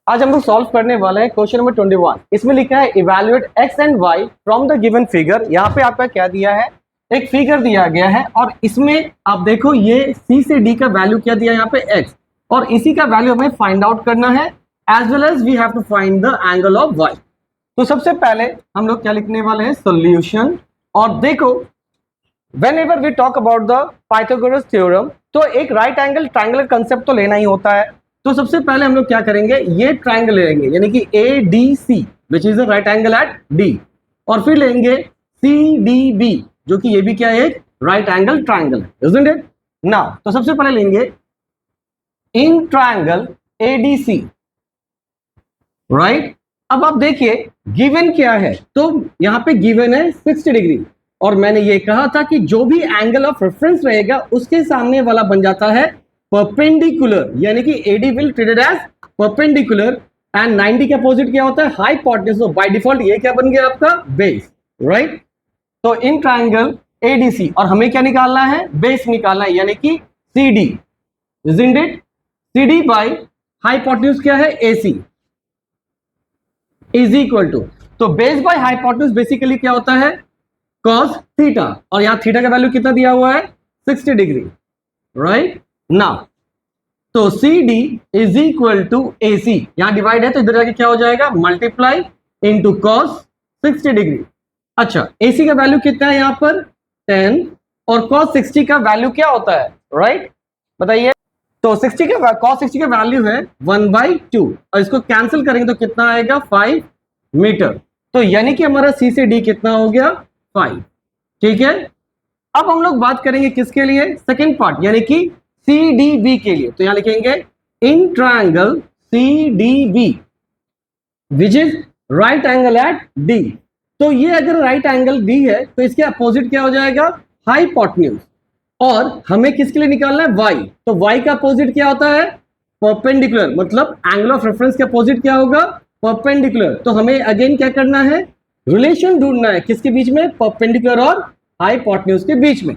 आज हम लोग सॉल्व करने वाले हैं क्वेश्चन नंबर 21। इसमें लिखा है evaluate X and Y from the given figure. यहाँ पे आपका क्या दिया है, एक फिगर दिया गया है और इसमें आप देखो ये सी से डी का वैल्यू क्या दिया है यहाँ पे एक्स, और इसी का वैल्यू हमें फाइंड आउट करना है as well as we have to find the angle of Y. तो सबसे पहले हम लोग क्या लिखने वाले हैं, सोल्यूशन। और देखो whenever we talk about the Pythagoras theorem, तो एक राइट एंगल ट्राइंगल कंसेप्ट तो लेना ही होता है। तो सबसे पहले हम लोग क्या करेंगे, ये ट्राइंगल लेंगे यानी कि A D C which is the right angle at D, और फिर लेंगे सी डी बी जो कि ये भी क्या है, एक राइट एंगल ट्राइंगल है, isn't it? नाउ तो सबसे पहले लेंगे in triangle A D C, right. अब आप देखिए गिवन क्या है, तो यहाँ पे गिवन है 60 डिग्री, और मैंने ये कहा था कि जो भी एंगल ऑफ रेफरेंस रहेगा उसके सामने वाला बन जाता है परपेंडिकुलर, यानी कि AD will treated as perpendicular and 90 के अपोजिट क्या होता है, हाइपोटेन्यूज। तो बाय डिफॉल्ट ये क्या बन गया आपका, बेस, राइट। तो इन ट्राइंगल एडीसी, और हमें क्या निकालना है, बेस निकालना है, यानी कि CD, isn't it? CD by hypotenuse क्या है, एसी इज इक्वल टू, तो बेस बाय हाइपोटेन्यूज बेसिकली क्या होता है, cos थीटा, और यहां थीटा का वैल्यू कितना दिया हुआ है, 60 डिग्री, राइट। नाउ तो C D is equal to A C, यहां डिवाइड है तो इधर जाके क्या हो जाएगा, मल्टीप्लाई इंटू cos 60 डिग्री। अच्छा, ए सी का वैल्यू कितना है यहां पर 10, और cos 60 का वैल्यू क्या होता है, राइट, बताइए। तो 60 का cos 60 का वैल्यू है 1/2, और इसको कैंसिल करेंगे तो कितना आएगा, 5 मीटर। तो यानी कि हमारा सी से डी कितना हो गया, 5, ठीक है। अब हम लोग बात करेंगे किसके लिए, सेकेंड पार्ट, यानी कि सी डी बी के लिए। तो यहां लिखेंगे in triangle C D B which is right angle at D. तो ये अगर राइट एंगल डी है तो इसके अपोजिट क्या हो जाएगा, हाइपोटेन्यूज, और हमें किसके लिए निकालना है, वाई। तो वाई का अपोजिट क्या होता है, परपेंडिकुलर, मतलब एंगल ऑफ रेफरेंस के अपोजिट क्या होगा, परपेंडिकुलर। तो हमें अगेन क्या करना है, रिलेशन ढूंढना है किसके बीच में, परपेंडिकुलर और हाइपोटेन्यूज के बीच में।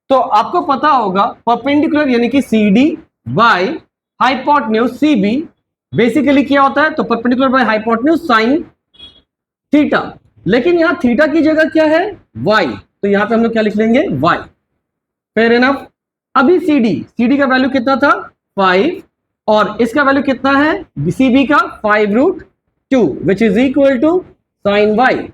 तो आपको पता होगा परपेंडिकुलर यानी कि C D by hypotenuse C B basically क्या होता है, तो perpendicular by hypotenuse sine theta, लेकिन यहां थीटा की जगह क्या है, वाई, तो यहां पे हम लोग क्या लिख लेंगे, वाई, फेयर इनफ। अभी सी डी का वैल्यू कितना था, 5, और इसका वैल्यू कितना है, सी बी का 5√2 which is equal to sine Y.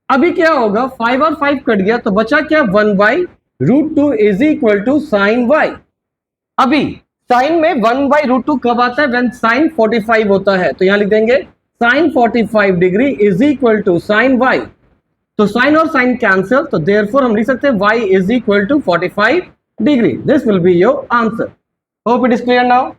अभी क्या होगा, 5 और 5 कट गया तो बचा क्या, 1/√2 is equal to sine Y. अभी साइन में 1/√2 कब आता है, व्हेन साइन 45 होता है, तो यहां लिख देंगे sine 45 degree is equal to sine Y. तो साइन और साइन कैंसिल, तो देयरफॉर हम लिख सकते हैं Y is equal to 45 degree. This will be your answer. Hope it is clear now.